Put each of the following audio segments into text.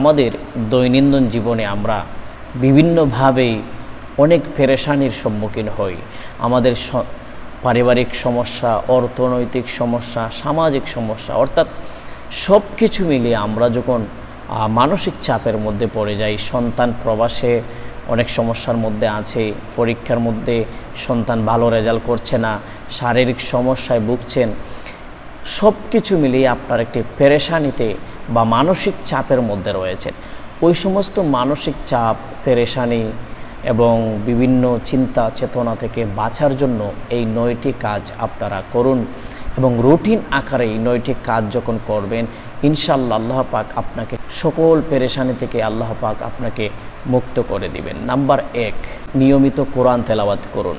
আমাদের দৈনন্দিন জীবনে আমরা বিভিন্নভাবেই অনেক পেরেশানির সম্মুখীন হই। আমাদের পারিবারিক সমস্যা, অর্থনৈতিক সমস্যা, সামাজিক সমস্যা, অর্থাৎ সব কিছু মিলিয়ে আমরা যখন মানসিক চাপের মধ্যে পড়ে যাই, সন্তান প্রবাসে অনেক সমস্যার মধ্যে আছে, পরীক্ষার মধ্যে সন্তান ভালো রেজাল্ট করছে না, শারীরিক সমস্যায় ভুগছেন, সব কিছু মিলিয়ে আপনার একটি পেরেশানিতে বা মানসিক চাপের মধ্যে রয়েছেন। ওই সমস্ত মানসিক চাপ, পেরেশানি এবং বিভিন্ন চিন্তা চেতনা থেকে বাঁচার জন্য এই 9টি কাজ আপনারা করুন এবং রুটিন আকারে এই 9টি কাজ যখন করবেন, ইনশাআল্লাহ আল্লাহ পাক আপনাকে সকল পেরেশানি থেকে আল্লাহ পাক আপনাকে মুক্ত করে দিবেন। নাম্বার 1, নিয়মিত কোরআন তেলাওয়াত করুন।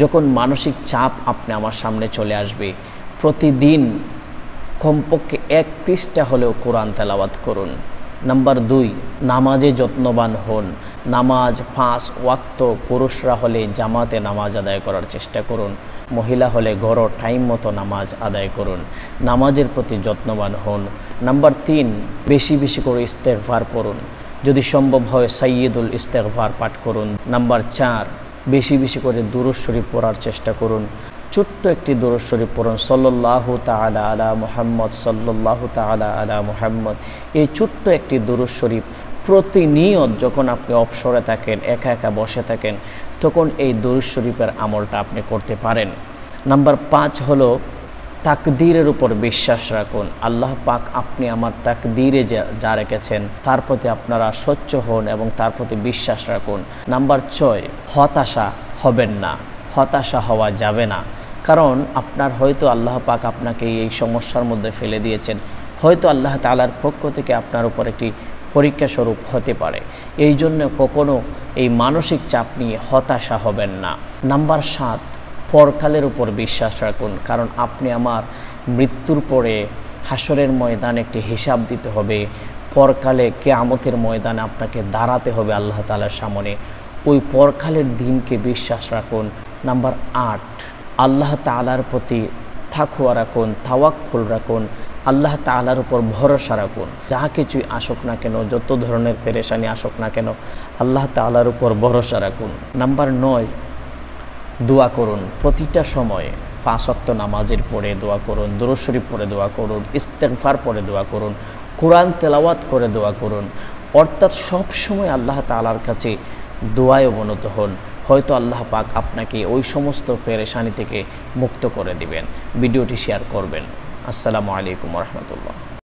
যখন মানসিক চাপ আপনি আমার সামনে চলে আসবে, প্রতিদিন কমপক্ষে 1 পৃষ্ঠা হলেও কোরআন তেলাওয়াত করুন। নাম্বার 2, নামাজে যত্নবান হন। নামাজ 5 ওয়াক্ত, পুরুষরা হলে জামাতে নামাজ আদায় করার চেষ্টা করুন, মহিলা হলে ঘরও টাইম মতো নামাজ আদায় করুন। নামাজের প্রতি যত্নবান হন। নাম্বার 3, বেশি বেশি করে ইস্তেগফার পড়ুন, যদি সম্ভব হয় সাইয়্যিদুল ইস্তেগফার পাঠ করুন। নাম্বার 4, বেশি বেশি করে দুরূদ শরীফ পড়ার চেষ্টা করুন। ছোট্ট একটি দুরূদ শরীফ পড়ুন, সাল্লাল্লাহু তাআলা আলা মুহাম্মদ, সাল্লাল্লাহু তাআলা আলা মুহাম্মদ। এই ছোট্ট একটি দুরূদ শরীফ প্রতিনিয়ত যখন আপনি অবসরে থাকেন, একা একা বসে থাকেন, তখন এই দুরূদ শরীফের আমলটা আপনি করতে পারেন। নাম্বার 5 হলো তাকদীরের উপর বিশ্বাস রাখুন। আল্লাহ পাক আপনি আমার তাকদীরে যা রেখেছেন তার প্রতি আপনারা স্বচ্ছ হন এবং তার প্রতি বিশ্বাস রাখুন। নাম্বার 6, হতাশা হবেন না, হতাশা হওয়া যাবে না। কারণ আপনার হয়তো আল্লাহ পাক আপনাকে এই সমস্যার মধ্যে ফেলে দিয়েছেন, হয়তো আল্লাহ তাআলার পক্ষ থেকে আপনার উপর একটি পরীক্ষা স্বরূপ হতে পারে। এই জন্য কখনো এই মানসিক চাপ নিয়ে হতাশা হবেন না। নাম্বার 7, পরকালের উপর বিশ্বাস রাখুন। কারণ আপনি আমার মৃত্যুর পরে হাসরের ময়দানে একটি হিসাব দিতে হবে, পরকালে কিয়ামতের ময়দানে আপনাকে দাঁড়াতে হবে আল্লাহ তাআলার সামনে। ওই পরকালের দিনকে বিশ্বাস রাখুন। নাম্বার 8, আল্লাহ তাআলার প্রতি তাকওয়া রাখুন, তাওয়াক্কুল রাখুন, আল্লাহ তাআলার উপর ভরসা রাখুন। যা কিছুই আসুক না কেন, যত ধরনের পেরেশানি আসুক না কেন, আল্লাহ তাআলার উপর ভরসা রাখুন। নাম্বার 9, দোয়া করুন। প্রতিটা সময়ে 5 ওয়াক্ত নামাজের পরে দোয়া করুন, দুরূদ শরীফ পড়ে দোয়া করুন, ইস্তেগফার পড়ে দোয়া করুন, কোরআন তেলাওয়াত করে দোয়া করুন। অর্থাৎ সব সময় আল্লাহ তাআলার কাছে দোয়ায় অবনত হন, হয়তো আল্লাহ পাক আপনাকে ওই সমস্ত পেরেশানি থেকে মুক্ত করে দিবেন। ভিডিওটি শেয়ার করবেন। আসসালামু আলাইকুম ওয়া রাহমাতুল্লাহ।